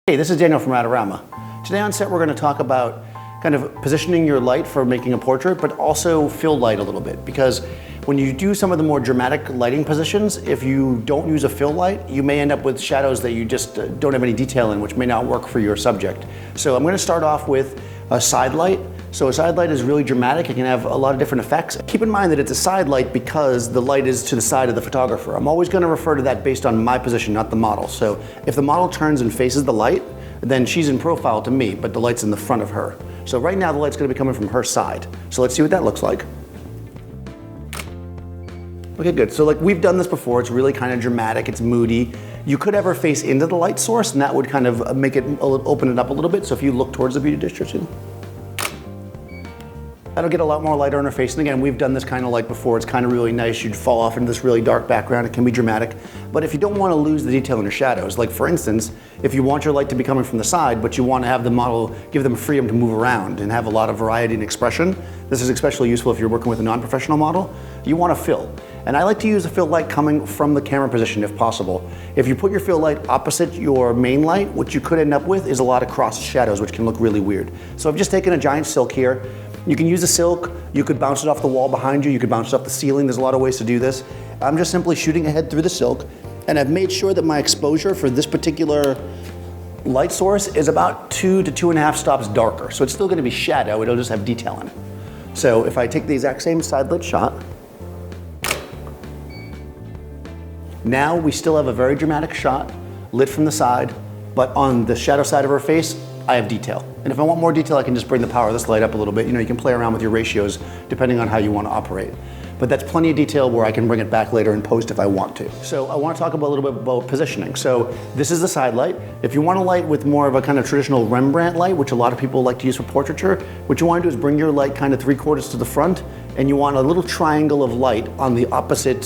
Hey, this is Daniel from Adorama. Today on set we're going to talk about kind of positioning your light for making a portrait, but also fill light a little bit, because when you do some of the more dramatic lighting positions, if you don't use a fill light, you may end up with shadows that you just don't have any detail in, which may not work for your subject. So I'm going to start off with a side light. So a side light is really dramatic. It can have a lot of different effects. Keep in mind that it's a side light because the light is to the side of the photographer. I'm always going to refer to that based on my position, not the model. So if the model turns and faces the light, then she's in profile to me, but the light's in the front of her. So right now the light's going to be coming from her side. So let's see what that looks like. Okay, good. So like we've done this before. It's really kind of dramatic. It's moody. You could have her face into the light source, and that would kind of make it open it up a little bit. So if you look towards the beauty district, that'll get a lot more light on her face. And again, we've done this kind of light before. It's kind of really nice. You'd fall off into this really dark background. It can be dramatic. But if you don't want to lose the detail in your shadows, like for instance, if you want your light to be coming from the side, but you want to have the model, give them freedom to move around and have a lot of variety and expression, this is especially useful if you're working with a non-professional model, you want to fill. And I like to use a fill light coming from the camera position if possible. If you put your fill light opposite your main light, what you could end up with is a lot of crossed shadows, which can look really weird. So I've just taken a giant silk here. You can use a silk, you could bounce it off the wall behind you, you could bounce it off the ceiling, there's a lot of ways to do this. I'm just simply shooting ahead through the silk, and I've made sure that my exposure for this particular light source is about 2 to 2.5 stops darker. So it's still gonna be shadow, it'll just have detail in it. So if I take the exact same side lit shot, now we still have a very dramatic shot, lit from the side, but on the shadow side of her face, I have detail. And if I want more detail, I can just bring the power of this light up a little bit. You know, you can play around with your ratios depending on how you want to operate. But that's plenty of detail where I can bring it back later in post if I want to. So I want to talk a little bit about positioning. So this is the side light. If you want a light with more of a kind of traditional Rembrandt light, which a lot of people like to use for portraiture, what you want to do is bring your light kind of 3/4 to the front, and you want a little triangle of light on the opposite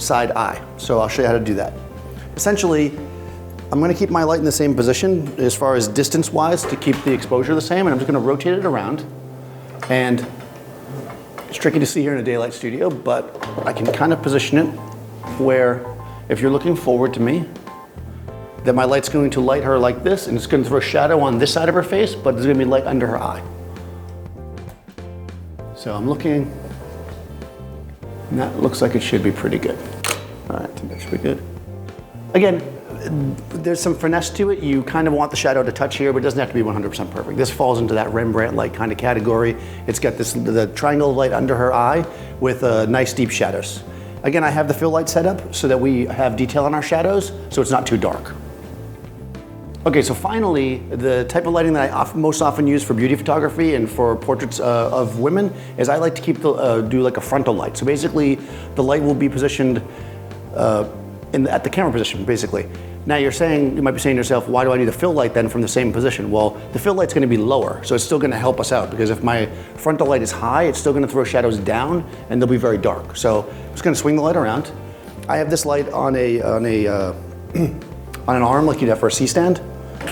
side eye. So I'll show you how to do that. Essentially, I'm going to keep my light in the same position as far as distance-wise to keep the exposure the same, and I'm just going to rotate it around. And it's tricky to see here in a daylight studio, but I can kind of position it where, if you're looking forward to me, that my light's going to light her like this, and it's going to throw shadow on this side of her face, but there's going to be light under her eye. So I'm looking, and that looks like it should be pretty good. All right, I think that should be good. Again, there's some finesse to it. You kind of want the shadow to touch here, but it doesn't have to be 100% perfect. This falls into that Rembrandt light kind of category. It's got the triangle of light under her eye with nice deep shadows. Again, I have the fill light set up so that we have detail on our shadows, so it's not too dark. Okay, so finally, the type of lighting that I most often use for beauty photography and for portraits of women is I like to keep do like a frontal light. So basically, the light will be positioned at the camera position, basically. Now you might be saying to yourself, why do I need a fill light then from the same position? Well, the fill light's going to be lower, so it's still going to help us out, because if my frontal light is high, it's still going to throw shadows down, and they'll be very dark. So I'm just going to swing the light around. I have this light on on an arm like you'd have for a C-stand.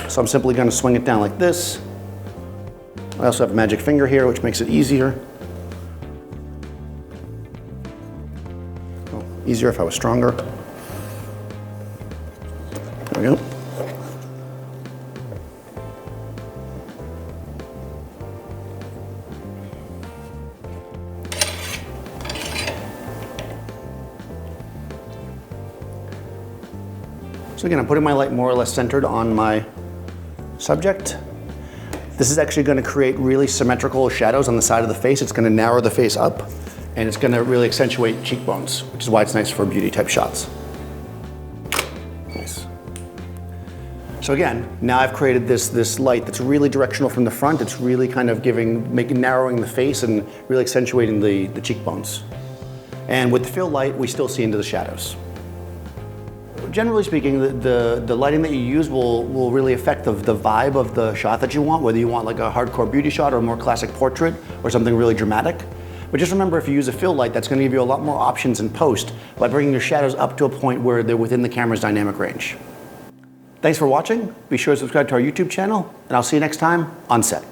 So I'm simply going to swing it down like this. I also have a magic finger here, which makes it easier. Oh, easier if I was stronger. There we go. So again, I'm putting my light more or less centered on my subject. This is actually going to create really symmetrical shadows on the side of the face. It's going to narrow the face up, and it's going to really accentuate cheekbones, which is why it's nice for beauty type shots. Nice. So again, now I've created this light that's really directional from the front. It's really kind of narrowing the face and really accentuating the cheekbones. And with the fill light, we still see into the shadows. Generally speaking, the lighting that you use will really affect the vibe of the shot that you want, whether you want like a hardcore beauty shot or a more classic portrait or something really dramatic. But just remember, if you use a fill light, that's going to give you a lot more options in post by bringing your shadows up to a point where they're within the camera's dynamic range. Thanks for watching. Be sure to subscribe to our YouTube channel, and I'll see you next time on set.